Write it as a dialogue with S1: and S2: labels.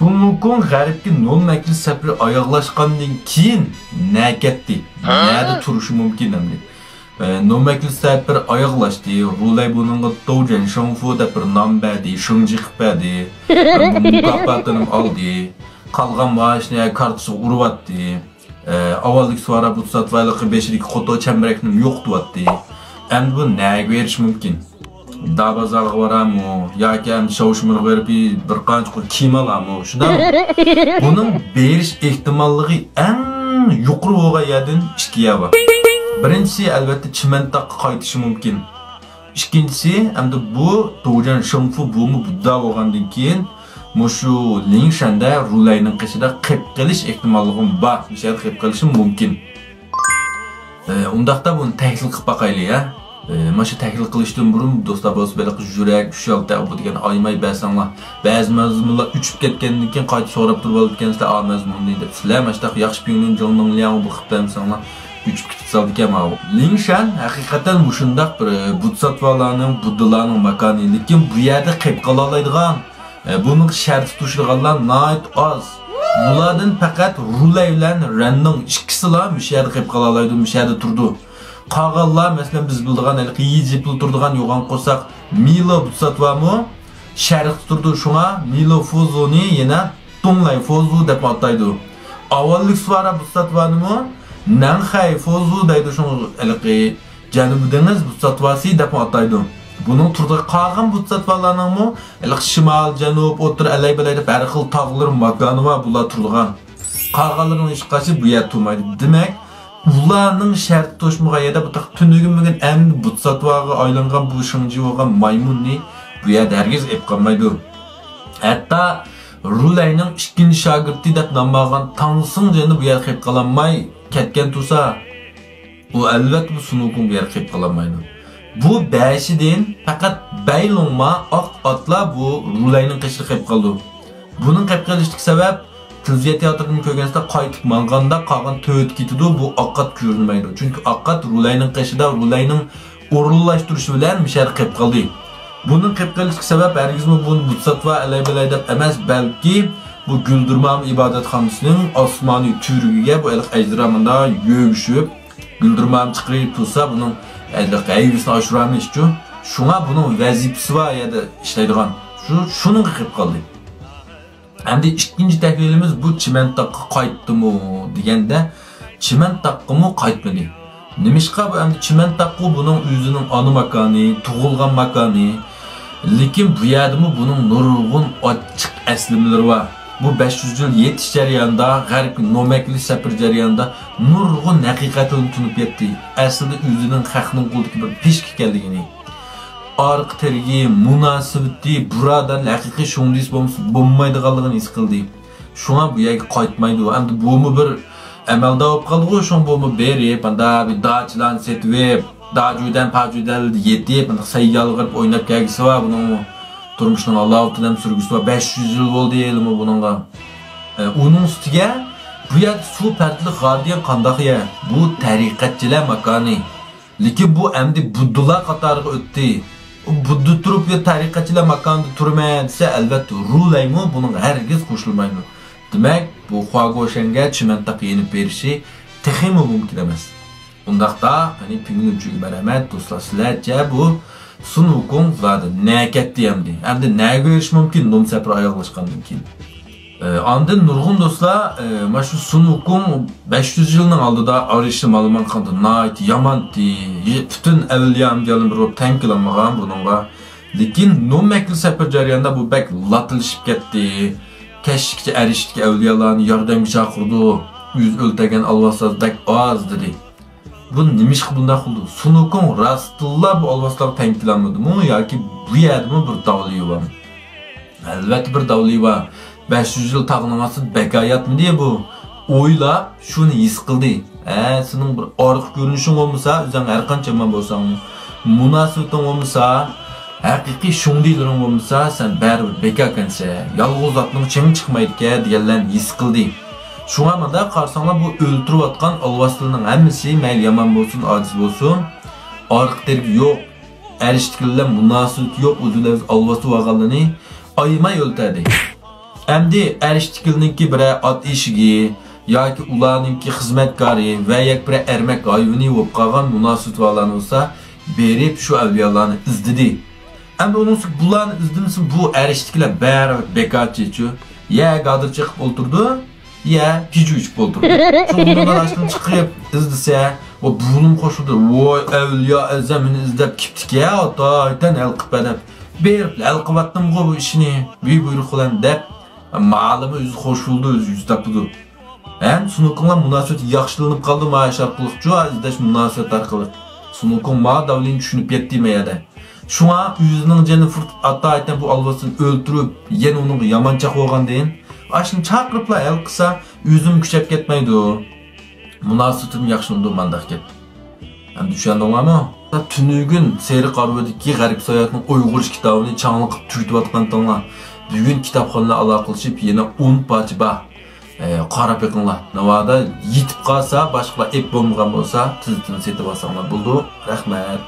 S1: Sunukun g'arbga no'makli safari oyoqlashgandan keyin nakatdi. Nada turishi mumkin endi. No'makli safari oyoqlashdi. Rulay buningga Doujan Shangfu deb bir nom berdi, shunji qildi. Mukofotini oldi. Qolgan maoshni kartasiga uribdi. Avvallik suara bu satvaylıqı 5'lik qoto çembereknim yo'qtyapti. Endi bu nega berish mumkin? Dabazalga varamo yoki ham shovshimini berib bir qancha kiyim olamo. Shundan buning berish ehtimolligi eng yuqori bo'lgan yerdan ikkiga bor. Birinchisi albatta Chimentaqqa qaytishi mumkin. Ikkinchisi endi bu Doujan Shangfu bumi budda bo'lgandan keyin mushu Lingshan'da Rulayning qishida qilib qilish ehtimolligim bor. Misal qilib qilishim mumkin. Undaqda buni tahlil qilib baqaylik ya. Mana tahlil qilishdan burun do'stlar bo'lsa beliq yurak, ushalta bu degan aymay bersanglar. Ba'zi mazmunlar uchib ketgandan keyin qayta so'rab turib olibkansizlar, "A mazmunni" deb. Sizlar mana shu yaxshi pingning jonning liang bu qilib bersanglar, uchib ketib saldi ekan bu. Lingshan haqiqatan mushundaq bir butsatvalarning, buddalarning makoni, lekin bu yerda qilib qola oladigan bunun şart tutuşulğanlar nait az. Bulardan faqat Rulay bilan Ranning ikkisila müşahada qilib qala oladi, müşahada turdi. Qolganlar masalan biz bildigan yijipil turdigan yo'g'on qo'saq Milo Butsatwami sharq turdi. Shunga Milo Fuzoni yana Tonglay Fuzu deb ataydi. Avvallik suara Butsatwani Nanxay Fuzu deydi. Shunga Janubiy dengiz Butsatwasi deb ataydi. Bunun turda qolgan butsatvalarning shimol, janub, o'rta alay-balay deb har xil tog'lar makoni va bular turgan. Qolganlarning hech qaysi bu yer turmaydi. Demak, ularning shart to'shmagan yerda bu tunugimgan endi butsatvaga aylangan bu shunji bo'lgan maymunni bu yerda hargiz ep qolmaydi. Hatto Rulayning ikkinchi shogirdi deb nomlangan Tangsin jeni bu yer qilib qolanmay ketgan tursa, u albatta bu Sunukun bu yer qilib qolanmaydi. Bu 5'den fakat Baylonma oq atlar bu Rulayning qishini qilib qoldi. Buning qilib qolishlik sabab Tilziya teatrining ko'rganingizda qaytib manganda qolgan to'yt ketidi, bu oqqat ko'rinmaydi. Chunki oqqat Rulayning qishida Rulayning o'rinlashtirishi bilan mishar qilib qoldi. Buning qilib qolishlik sabab hargizmi bu butsatva alay-balay deb emas, balki bu Guldirmam ibodatxonasining osmoniy turigiga bu ajramanda yo'g'ishib Guldirmam chiqib tursa, buning ayvisini oshiramiz uchun shunga buning vazifasi va yerda ishlaydigan. Shuni qilib qoldi. Endi ikkinchi tahlilimiz bu Chimentaqqa qaytdimi deganda Chimentaqqa qaytmadi. Nimishqa bu endi Chimentaqqa buning o'zining ona makoni, tug'ilgan makoni, lekin bu yerdami buning nurg'un ochiq aslimlari bor. Bu 500 yil yetish jarayonida, g'arb no'makli safar jarayonida nurg'un haqiqatni unutib ketdi. Aslida o'zining haqning qo'ldagi bir peshk ekanligini, orqa tergi, munosabati, buradan haqiqiy shunday bo'lmaydiganligini his qildi. Shunga bu yerga qaytmaydi. Endi bumi bir amalda olib qoldi, shun bumi berib, anda bir dachlan setib, dajudan pajudan yetib, anda sayyalg'ib o'ynab kelgisi va buning turmuşun Allahu Teala'nın sürgüsü var. 500 yıl oldu diyelim o bununla. Onun üstüge bu yer su pertli gardiyan kandak ya. Bu tarikatçiler makanı. Lekin bu endi buddular qatarıga o'tdi. Buddu turib ya tarikatçiler makanında turmaydi desa albatta Rulaymi bunun hergiz qo'shilmaydi. Demak, bu Huagoshanga Chimentaqqa yenib berishi texmi mumkin emas. Undaqda, hani pingin uchiga baramat do'stlar, sizlarcha bu Sunukun zaten nakatdi endi. Endi nega berish mumkin nom safar oyoqlashgandan keyin. Andın nurg'un do'stlar, mana shu Sunukun 500 yilning oldida arishni ma'lumot qildi. Nayt yamanti, butun avliyam jalin bir tankilanmagan buningga. Lekin no'makli safar jarayonida bu bak latilishib ketdi. Kashikcha arishdagi avliyolarni yordamga chaqirdi. Yüz o'ltagan alvasazdek oz dedi. Bu nimiş bunday qildi? Sunukun rastilla bu alvaslar tankilanmadimi yoki bu yerdami bir davliy var? Albatta bir davliy var. 500 yil taqnaması bekayatmı diye bu o'ylab shuni his qildi. Sening bir orqa ko'rinishing bo'lmasa, o'zing har qancha man bo'lsang, munosabating bo'lmasa, haqiqiy shundaylaring bo'lmasa, sen baribir bekakansa, yolg'iz otning ching chiqmaydi-ku deganlarni his qildi. Şuna mada qarsanglar bu o'ltirib atgan alvaslarning hammasi mayli yomon bo'lsin, ojiz bo'lsin, orqatergi yo'q, erishtikilar munosabat yo'q, o'zlari alvası vaqalini aymay o'ltadi. Endi erishtikilninki bir at eshigi yoki ularninki xizmatkori va yak bir ermak hayvoni bo'lib qolgan munosabatlarni bo'lsa, berib shu avliyolarni izdidi. Endi onun bularni izdimisin bu erishtiklar bari bekarchichu. Ya gadir chiqib o'ltirdi, ya pichu ichib o'ltirdi. Shundan ashdan chiqib izdisa, o bulum qo'shildi. Voy avliyo azamini izlab kiptik ya, otaydan alqib berib alqibatdim bu ishni. Buyruq bilan deb ma'lumi o'zi qo'shildi, o'zi yuz tapdi. Hem sunukunla munosabat yaxshilanib qoldi maash orqali, izlash munosabat orqali. Sunukun ma davlin tushunib yetdimi ya-da. Şuna yüzünün canını fırtıp aytan bu alvasını öldürüp yen onun yamançaq olgan deyin. Aşını çaqırıpla el kısa yüzüm küçep ketmeydi o. Münasıtım yaxşılındı mandak gep. Hem düşen ola mı? Tünügün seyri qarvadiki garip sayatının Uyghur kitabını çanlıqıp türtüp atqan tanla. Bugün kitapxanla alaqılışıp yine 10 parça bah. Qarap yakınla. Navada yitip qalsa, başqalar ep bomğan bolsa, tizitini setip alsanlar buldu. Rahmet.